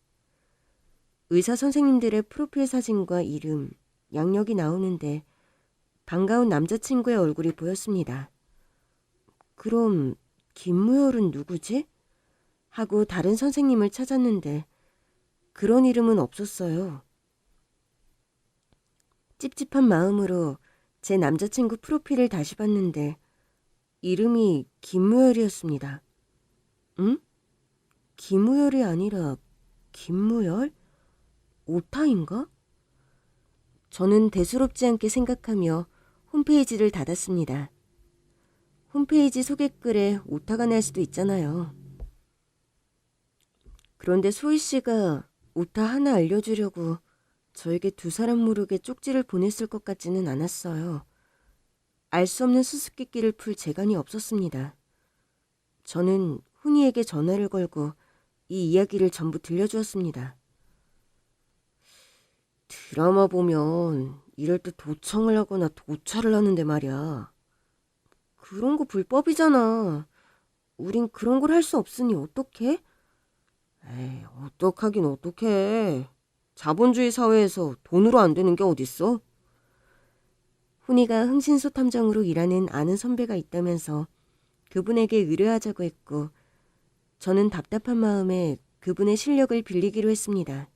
의사 선생님들의 프로필 사진과 이름, 양력이 나오는데 반가운 남자친구의 얼굴이 보였습니다. 그럼 김무열은 누구지? 하고 다른 선생님을 찾았는데 그런 이름은 없었어요. 찝찝한 마음으로 제 남자친구 프로필을 다시 봤는데 이름이 김무열이었습니다. 응? 김무열이 아니라 김무열? 오타인가? 저는 대수롭지 않게 생각하며 홈페이지를 닫았습니다. 홈페이지 소개글에 오타가 날 수도 있잖아요. 그런데 소희 씨가 오타 하나 알려주려고 저에게 두 사람 모르게 쪽지를 보냈을 것 같지는 않았어요. 알 수 없는 수수께끼를 풀 재간이 없었습니다. 저는 훈이에게 전화를 걸고 이 이야기를 전부 들려주었습니다. 드라마 보면 이럴 때 도청을 하거나 도찰을 하는데 말이야. 그런 거 불법이잖아. 우린 그런 걸 할 수 없으니 어떡해? 에이, 어떡하긴 어떡해. 자본주의 사회에서 돈으로 안 되는 게 어딨어? 훈이가 흥신소 탐정으로 일하는 아는 선배가 있다면서 그분에게 의뢰하자고 했고 저는 답답한 마음에 그분의 실력을 빌리기로 했습니다.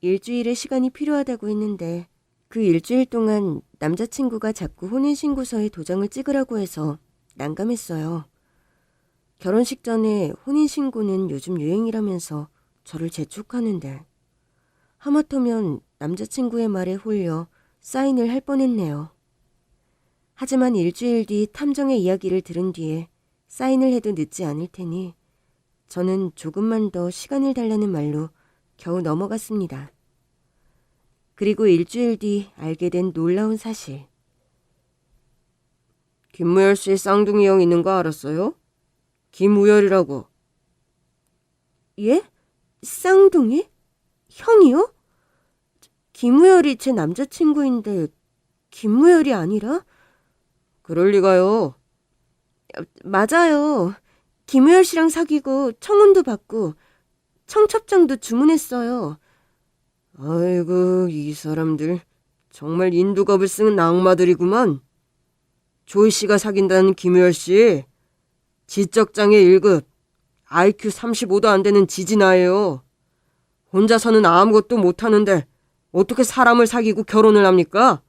일주일의 시간이 필요하다고 했는데 그 일주일 동안 남자친구가 자꾸 혼인신고서에 도장을 찍으라고 해서 난감했어요. 결혼식 전에 혼인신고는 요즘 유행이라면서 저를 재촉하는데 하마터면 남자친구의 말에 홀려 사인을 할 뻔했네요. 하지만 일주일 뒤 탐정의 이야기를 들은 뒤에 사인을 해도 늦지 않을 테니 저는 조금만 더 시간을 달라는 말로 겨우 넘어갔습니다. 그리고 일주일 뒤 알게 된 놀라운 사실. 김무열 씨 쌍둥이 형 있는 거 알았어요? 김우열이라고. 예? 쌍둥이? 형이요? 김우열이 제 남자친구인데 김무열이 아니라? 그럴 리가요. 맞아요. 김우열 씨랑 사귀고 청혼도 받고 청첩장도 주문했어요. 아이고, 이 사람들 정말 인두겁을 쓰는 악마들이구만. 조이 씨가 사귄다는 김우열 씨, 지적장애 1급, IQ 35도 안 되는 지진아예요. 혼자서는 아무것도 못하는데 어떻게 사람을 사귀고 결혼을 합니까?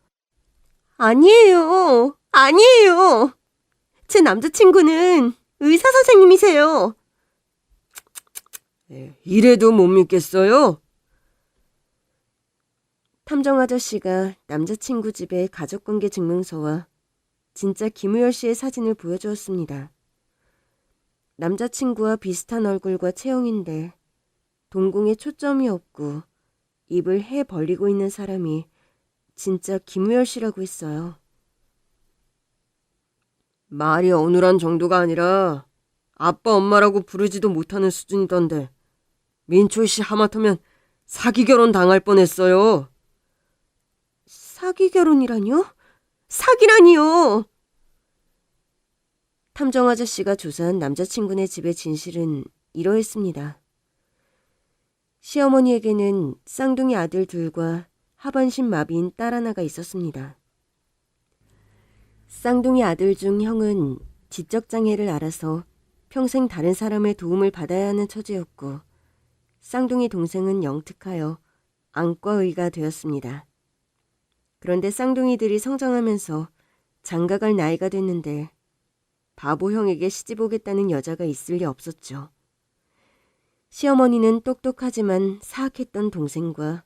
아니에요. 아니에요. 제 남자친구는 의사 선생님이세요. 이래도 못 믿겠어요? 탐정 아저씨가 남자친구 집의 가족관계 증명서와 진짜 김우열 씨의 사진을 보여주었습니다. 남자친구와 비슷한 얼굴과 체형인데 동공에 초점이 없고 입을 해 벌리고 있는 사람이 진짜 김우열 씨라고 했어요. 말이 어눌한 정도가 아니라 아빠 엄마라고 부르지도 못하는 수준이던데 민초희 씨 하마터면 사기 결혼 당할 뻔했어요. 사기 결혼이라뇨? 사기라니요. 탐정 아저씨가 조사한 남자친구네 집의 진실은 이러했습니다. 시어머니에게는 쌍둥이 아들 둘과 하반신 마비인 딸 하나가 있었습니다. 쌍둥이 아들 중 형은 지적장애를 앓아서 평생 다른 사람의 도움을 받아야 하는 처지였고 쌍둥이 동생은 영특하여 안과의가 되었습니다. 그런데 쌍둥이들이 성장하면서 장가갈 나이가 됐는데 바보 형에게 시집 오겠다는 여자가 있을 리 없었죠. 시어머니는 똑똑하지만 사악했던 동생과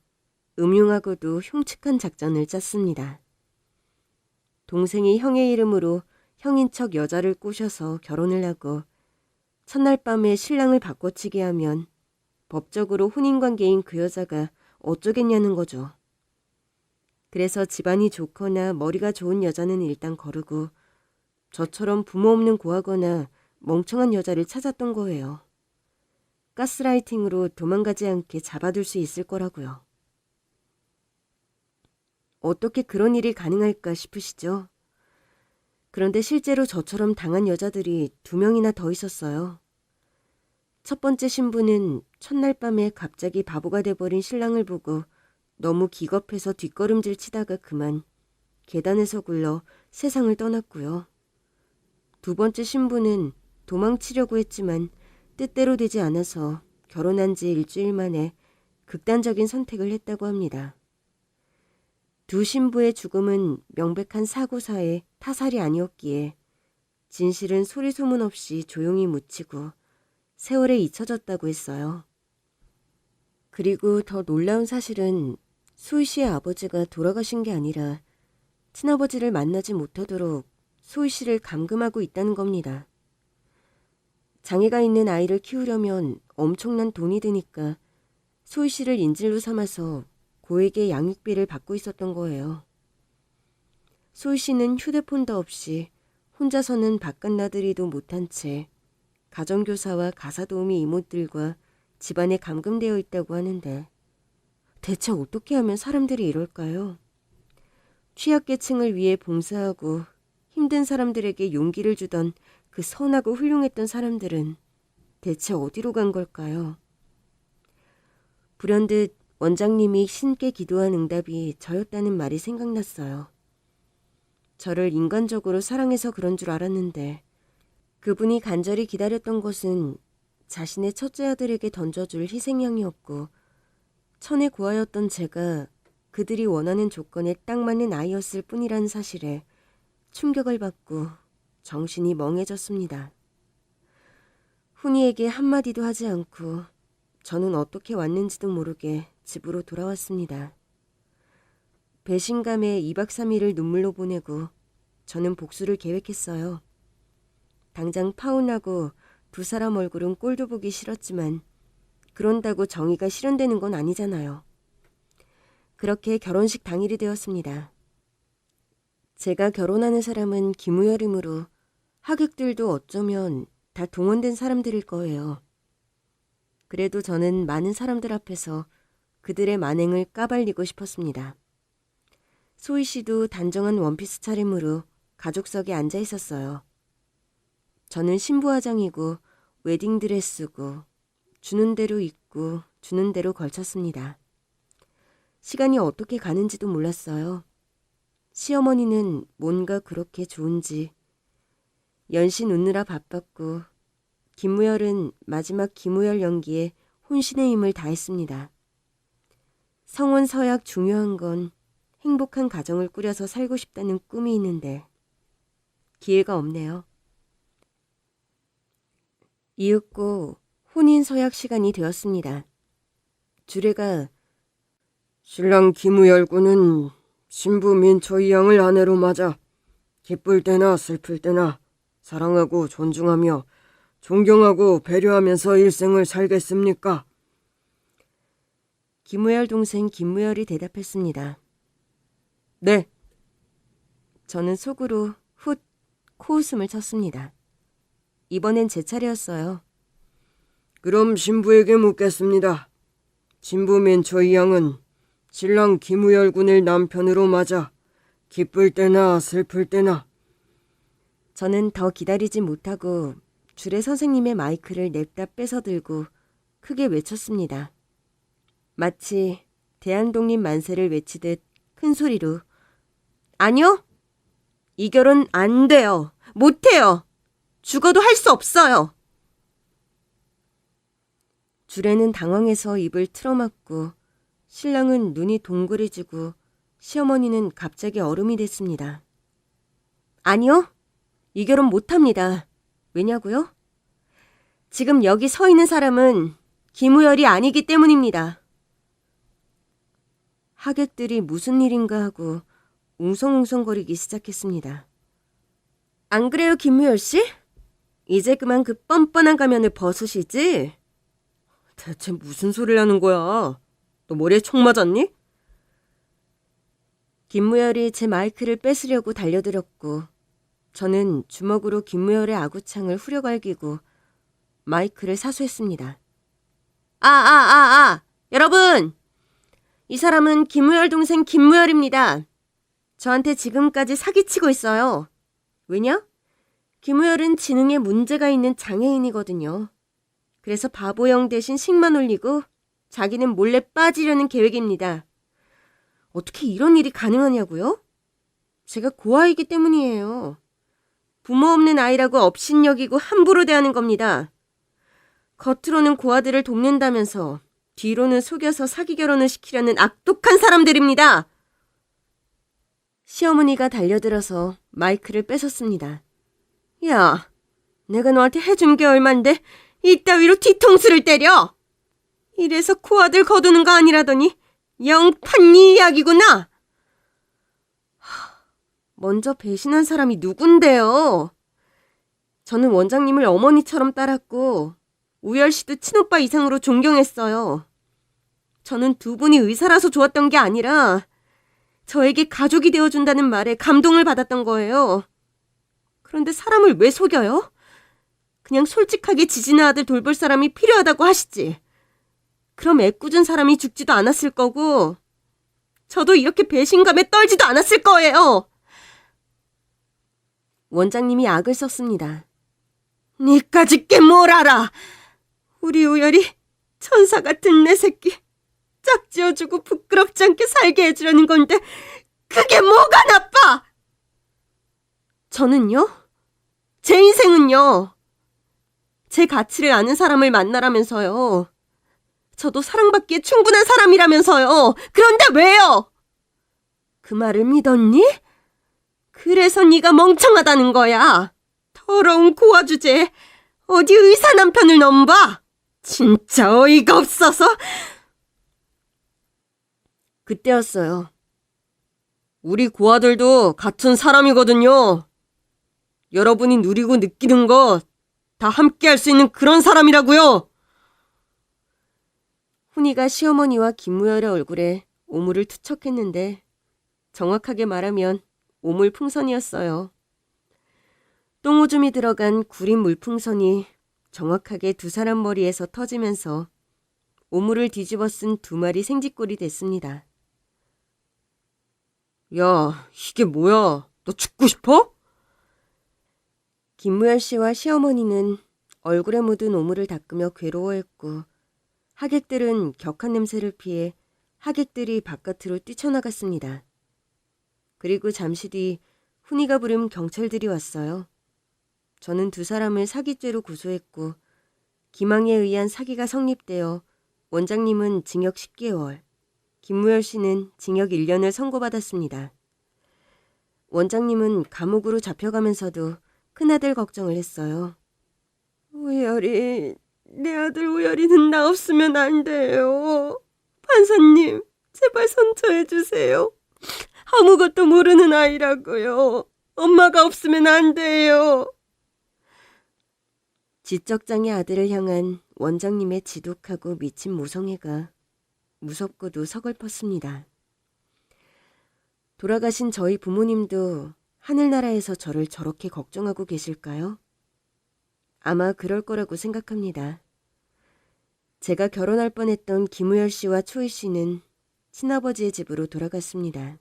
음흉하고도 흉측한 작전을 짰습니다. 동생이 형의 이름으로 형인 척 여자를 꼬셔서 결혼을 하고 첫날 밤에 신랑을 바꿔치기 하면 법적으로 혼인관계인 그 여자가 어쩌겠냐는 거죠. 그래서 집안이 좋거나 머리가 좋은 여자는 일단 거르고 저처럼 부모 없는 고하거나 멍청한 여자를 찾았던 거예요. 가스라이팅으로 도망가지 않게 잡아둘 수 있을 거라고요. 어떻게 그런 일이 가능할까 싶으시죠? 그런데 실제로 저처럼 당한 여자들이 2명이나 더 있었어요. 첫 번째 신부는 첫날 밤에 갑자기 바보가 돼버린 신랑을 보고 너무 기겁해서 뒷걸음질 치다가 그만 계단에서 굴러 세상을 떠났고요. 두 번째 신부는 도망치려고 했지만 뜻대로 되지 않아서 결혼한 지 일주일 만에 극단적인 선택을 했다고 합니다. 두 신부의 죽음은 명백한 사고사에 타살이 아니었기에 진실은 소리 소문 없이 조용히 묻히고 세월에 잊혀졌다고 했어요. 그리고 더 놀라운 사실은 소희 씨의 아버지가 돌아가신 게 아니라 친아버지를 만나지 못하도록 소희 씨를 감금하고 있다는 겁니다. 장애가 있는 아이를 키우려면 엄청난 돈이 드니까 소희 씨를 인질로 삼아서 고액의 양육비를 받고 있었던 거예요. 소희 씨는 휴대폰도 없이 혼자서는 바깥 나들이도 못한 채 가정교사와 가사도우미 이모들과 집안에 감금되어 있다고 하는데 대체 어떻게 하면 사람들이 이럴까요? 취약계층을 위해 봉사하고 힘든 사람들에게 용기를 주던 그 선하고 훌륭했던 사람들은 대체 어디로 간 걸까요? 불현듯 원장님이 신께 기도한 응답이 저였다는 말이 생각났어요. 저를 인간적으로 사랑해서 그런 줄 알았는데 그분이 간절히 기다렸던 것은 자신의 첫째 아들에게 던져줄 희생양이었고 천에 고하였던 제가 그들이 원하는 조건에 딱 맞는 아이였을 뿐이라는 사실에 충격을 받고 정신이 멍해졌습니다. 훈이에게 한마디도 하지 않고 저는 어떻게 왔는지도 모르게 집으로 돌아왔습니다. 배신감에 2박 3일을 눈물로 보내고 저는 복수를 계획했어요. 당장 파혼하고 두 사람 얼굴은 꼴도 보기 싫었지만 그런다고 정의가 실현되는 건 아니잖아요. 그렇게 결혼식 당일이 되었습니다. 제가 결혼하는 사람은 김우열이므로 하객들도 어쩌면 다 동원된 사람들일 거예요. 그래도 저는 많은 사람들 앞에서 그들의 만행을 까발리고 싶었습니다. 소희 씨도 단정한 원피스 차림으로 가족석에 앉아 있었어요. 저는 신부화장이고 웨딩드레스고 주는 대로 입고 주는 대로 걸쳤습니다. 시간이 어떻게 가는지도 몰랐어요. 시어머니는 뭔가 그렇게 좋은지 연신 웃느라 바빴고 김무열은 마지막 김무열 연기에 혼신의 힘을 다했습니다. 성혼 서약 중요한 건 행복한 가정을 꾸려서 살고 싶다는 꿈이 있는데 기회가 없네요. 이윽고 혼인 서약 시간이 되었습니다. 주례가 신랑 김우열 군은 신부 민초이 양을 아내로 맞아 기쁠 때나 슬플 때나 사랑하고 존중하며 존경하고 배려하면서 일생을 살겠습니까? 김무열 동생 김무열이 대답했습니다. 네. 저는 속으로 훗 코웃음을 쳤습니다. 이번엔 제 차례였어요. 그럼 신부에게 묻겠습니다. 신부 민초이 양은 신랑 김우열 군을 남편으로 맞아 기쁠 때나 슬플 때나. 저는 더 기다리지 못하고 주례 선생님의 마이크를 냅다 뺏어 들고 크게 외쳤습니다. 마치 대한독립 만세를 외치듯 큰 소리로 아니요! 이 결혼 안 돼요! 못해요! 죽어도 할 수 없어요! 주례는 당황해서 입을 틀어막고 신랑은 눈이 동그래지고 시어머니는 갑자기 얼음이 됐습니다. 아니요. 이 결혼 못합니다. 왜냐고요? 지금 여기 서 있는 사람은 김우열이 아니기 때문입니다. 하객들이 무슨 일인가 하고 웅성웅성거리기 시작했습니다. 안 그래요, 김무열 씨? 이제 그만 그 뻔뻔한 가면을 벗으시지? 대체 무슨 소리를 하는 거야? 너 머리에 총 맞았니? 김무열이 제 마이크를 뺏으려고 달려들었고 저는 주먹으로 김무열의 아구창을 후려갈기고 마이크를 사수했습니다. 여러분! 이 사람은 김무열 동생 김무열입니다. 저한테 지금까지 사기치고 있어요. 왜냐? 김무열은 지능에 문제가 있는 장애인이거든요. 그래서 바보형 대신 식만 올리고 자기는 몰래 빠지려는 계획입니다. 어떻게 이런 일이 가능하냐고요? 제가 고아이기 때문이에요. 부모 없는 아이라고 업신여기고 함부로 대하는 겁니다. 겉으로는 고아들을 돕는다면서 뒤로는 속여서 사기 결혼을 시키려는 악독한 사람들입니다. 시어머니가 달려들어서 마이크를 뺏었습니다. 야, 내가 너한테 해준 게 얼만데 이따위로 뒤통수를 때려? 이래서 고아들 거두는 거 아니라더니 영판니 이야기구나. 먼저 배신한 사람이 누군데요? 저는 원장님을 어머니처럼 따랐고 우열 씨도 친오빠 이상으로 존경했어요. 저는 두 분이 의사라서 좋았던 게 아니라 저에게 가족이 되어준다는 말에 감동을 받았던 거예요. 그런데 사람을 왜 속여요? 그냥 솔직하게 지진아 아들 돌볼 사람이 필요하다고 하시지. 그럼 애꿎은 사람이 죽지도 않았을 거고 저도 이렇게 배신감에 떨지도 않았을 거예요. 원장님이 악을 썼습니다. 니까짓 게 뭘 알아? 우리 우열이 천사 같은 내 새끼 짝지어주고 부끄럽지 않게 살게 해주려는 건데 그게 뭐가 나빠? 저는요? 제 인생은요? 제 가치를 아는 사람을 만나라면서요. 저도 사랑받기에 충분한 사람이라면서요. 그런데 왜요? 그 말을 믿었니? 그래서 네가 멍청하다는 거야. 더러운 고아 주제에 어디 의사 남편을 넘봐? 진짜 어이가 없어서. 그때였어요. 우리 고아들도 같은 사람이거든요. 여러분이 누리고 느끼는 거 다 함께 할 수 있는 그런 사람이라고요. 훈이가 시어머니와 김무열의 얼굴에 오물을 투척했는데 정확하게 말하면 오물 풍선이었어요. 똥오줌이 들어간 구린 물풍선이 정확하게 두 사람 머리에서 터지면서 오물을 뒤집어 쓴 두 마리 생쥐꼴이 됐습니다. 야, 이게 뭐야? 너 죽고 싶어? 김무열 씨와 시어머니는 얼굴에 묻은 오물을 닦으며 괴로워했고 하객들은 격한 냄새를 피해 하객들이 바깥으로 뛰쳐나갔습니다. 그리고 잠시 뒤 훈이가 부른 경찰들이 왔어요. 저는 두 사람을 사기죄로 고소했고 기망에 의한 사기가 성립되어 원장님은 징역 10개월, 김무열 씨는 징역 1년을 선고받았습니다. 원장님은 감옥으로 잡혀가면서도 큰아들 걱정을 했어요. 우열이, 내 아들 우열이는 나 없으면 안 돼요. 판사님, 제발 선처해 주세요. 아무것도 모르는 아이라고요. 엄마가 없으면 안 돼요. 지적장애 아들을 향한 원장님의 지독하고 미친 모성애가 무섭고도 서글펐습니다. 돌아가신 저희 부모님도 하늘나라에서 저를 저렇게 걱정하고 계실까요? 아마 그럴 거라고 생각합니다. 제가 결혼할 뻔했던 김우열 씨와 초희 씨는 친아버지의 집으로 돌아갔습니다.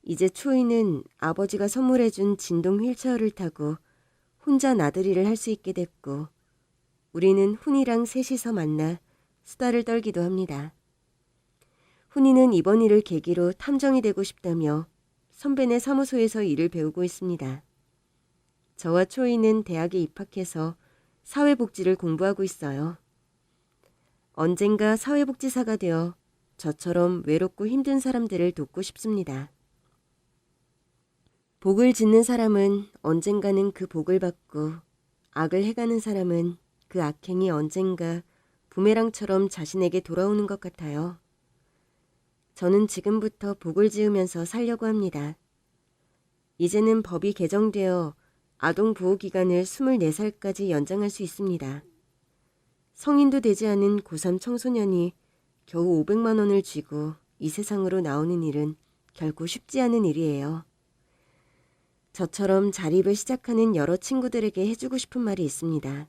이제 초희는 아버지가 선물해준 진동 휠체어를 타고 혼자 나들이를 할 수 있게 됐고 우리는 훈이랑 셋이서 만나 수다를 떨기도 합니다. 훈이는 이번 일을 계기로 탐정이 되고 싶다며 선배네 사무소에서 일을 배우고 있습니다. 저와 초이는 대학에 입학해서 사회복지를 공부하고 있어요. 언젠가 사회복지사가 되어 저처럼 외롭고 힘든 사람들을 돕고 싶습니다. 복을 짓는 사람은 언젠가는 그 복을 받고 악을 해가는 사람은 그 악행이 언젠가 부메랑처럼 자신에게 돌아오는 것 같아요. 저는 지금부터 복을 지으면서 살려고 합니다. 이제는 법이 개정되어 아동보호기간을 24살까지 연장할 수 있습니다. 성인도 되지 않은 고3 청소년이 겨우 500만 원을 쥐고 이 세상으로 나오는 일은 결코 쉽지 않은 일이에요. 저처럼 자립을 시작하는 여러 친구들에게 해주고 싶은 말이 있습니다.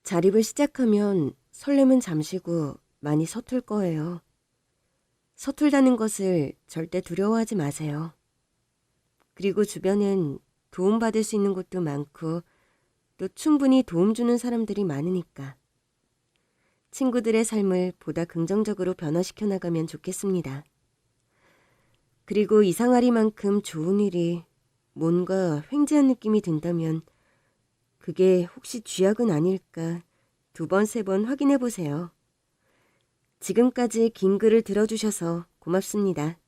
자립을 시작하면 설렘은 잠시고 많이 서툴 거예요. 서툴다는 것을 절대 두려워하지 마세요. 그리고 주변엔 도움받을 수 있는 곳도 많고 또 충분히 도움 주는 사람들이 많으니까 친구들의 삶을 보다 긍정적으로 변화시켜 나가면 좋겠습니다. 그리고 이상하리만큼 좋은 일이 뭔가 횡재한 느낌이 든다면 그게 혹시 쥐약은 아닐까 2번, 3번 확인해 보세요. 지금까지 긴 글을 들어주셔서 고맙습니다.